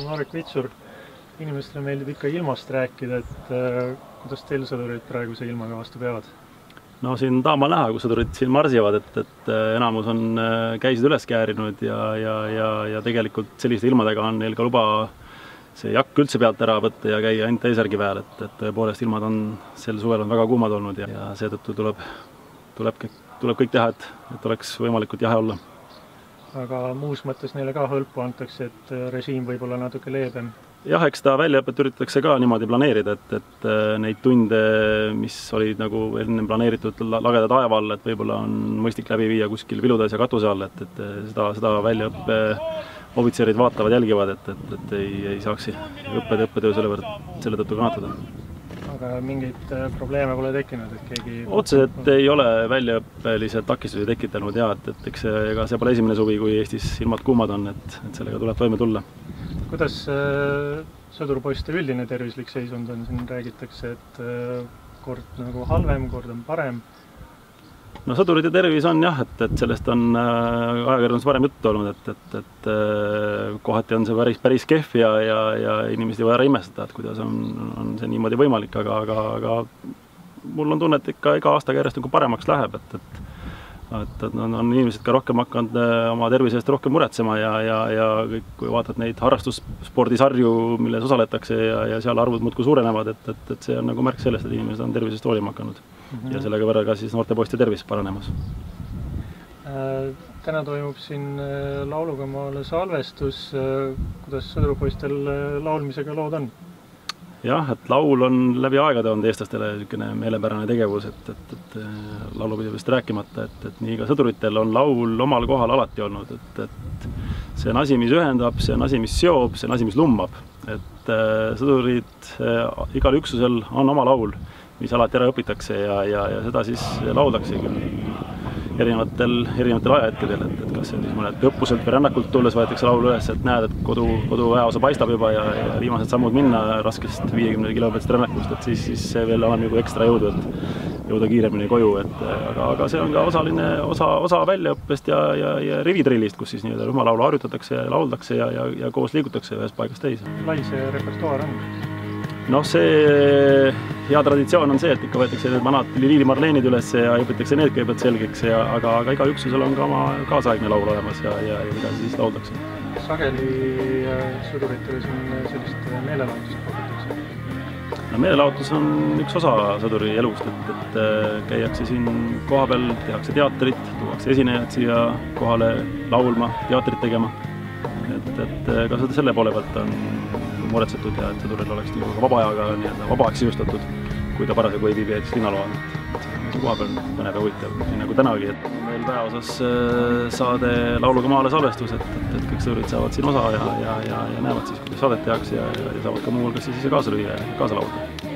olen Marek Vitsur. Inimestele meeldib ikka ilmast rääkida, et kuidas teil sõdurid praeguse ilmaga vastu peavad? No siin taamal näha, kui sõdurid siin marsivad, et enamus on käisid üles käärinud ja tegelikult selliste ilmadega on neil ka luba see jakk üldse pealt ära võtta ja käia ainult eesärgi väel, et tõepoolest ilmad on sel suvel on väga kuumad olnud ja seetõttu tuleb kõik teha, et oleks võimalikult jahe olla. Aga muus mõttes neile ka hõlpu antakse, et režiim võib olla natuke leebem? Jah, eks ta väljaõpet üritatakse ka niimoodi planeerida, et neid tunde, mis olid nagu enne planeeritud lageda taeva all, et võib-olla on mõistlik läbi viia kuskil viludes ja katuse all, et seda väljaõppe ohvitserid vaatavad, jälgivad, et ei saaks õppetöö selle tõttu kannatada. Aga mingeid probleeme pole tekkinud, et keegi... Otseselt ei ole väljaõppelised takistusi tekitanud ja et eks see pole esimene suvi, kui Eestis ilmad kuumad on, et sellega tuleb toime tulla. Kuidas sõdurpoiste üldine tervislik seisund on? Siin räägitakse, et kord nagu halvem, kord on parem. No sõdurite tervis on jah, et sellest on ajakirjandus varem juttu olnud, et kohati on see päris kehv ja inimesed ei vaja ära imestada, et kuidas on see niimoodi võimalik, aga mul on tunne, et ikka iga aastaga järjest paremaks läheb, et on inimesed ka rohkem hakanud oma tervise eest rohkem muretsema ja kui vaatad neid harrastusspordisarju, milles osaletakse ja seal arvud muudkui suurenevad, et see on nagu märk sellest, et inimesed on tervisest hoolima hakanud. Ja sellega võrra ka siis noorte poiste tervis paranemas. Täna toimub siin laulugamaale salvestus. Kuidas sõdurupoistel laulmisega lood on? Jah, et laul on läbi aegade olnud eestlastele meelepärane tegevus, et laulupidavast rääkimata, et nii ka sõduritel on laul omal kohal alati olnud, et see on asi, mis ühendab, see on asi, mis seob, see on asi, mis lummab. Et sõdurid igal üksusel on oma laul, mis alati ära õpitakse ja seda siis lauldakse erinevatel ajahetkedel, et kas see on siis mõned õppuselt või rännakult tulles võetakse laul üles, et näed, et kodu väeosa paistab juba ja viimased sammud minna raskest 50 kilomeetrist rännakust, et siis see veel annab nagu ekstra jõudu, et jõuda kiiremini koju, aga see on ka osa väljaõppest ja rivitrillist, kus siis nii-öelda rühmalaulu harjutatakse ja lauldakse ja koos liigutakse ühest paigast teise. Lai see repertuaar on? Noh, see hea traditsioon on see, et ikka võetakse need vanad liilimarleenid üles ja õpitakse need kõigepealt selgeks, aga iga üksusel on ka oma kaasaegne laul olemas ja mida siis lauldakse. Sageli sõduritele siin sellist meelelahutust pakutakse? No meelelahutus on üks osa sõduri elust, et käiakse siin kohapeal, tehakse teatrit, tuuakse esinejad siia kohale laulma, teatrit tegema. Et ka selle poole pealt on muretsetud ja et sõduril oleks vaba ajaga vabaks sinustatud, kui ta parasjagu ei viibi linnaloal. Koha peal põnev ja huvitav, nii nagu tänagi, et meil väeosas saade laulugamaale salvestus, et kõik sõdurid saavad siin osa ja näevad siis, kuidas saadet tehakse ja saavad ka muu hulgas siis kaasa lüüa ja kaasa laulda.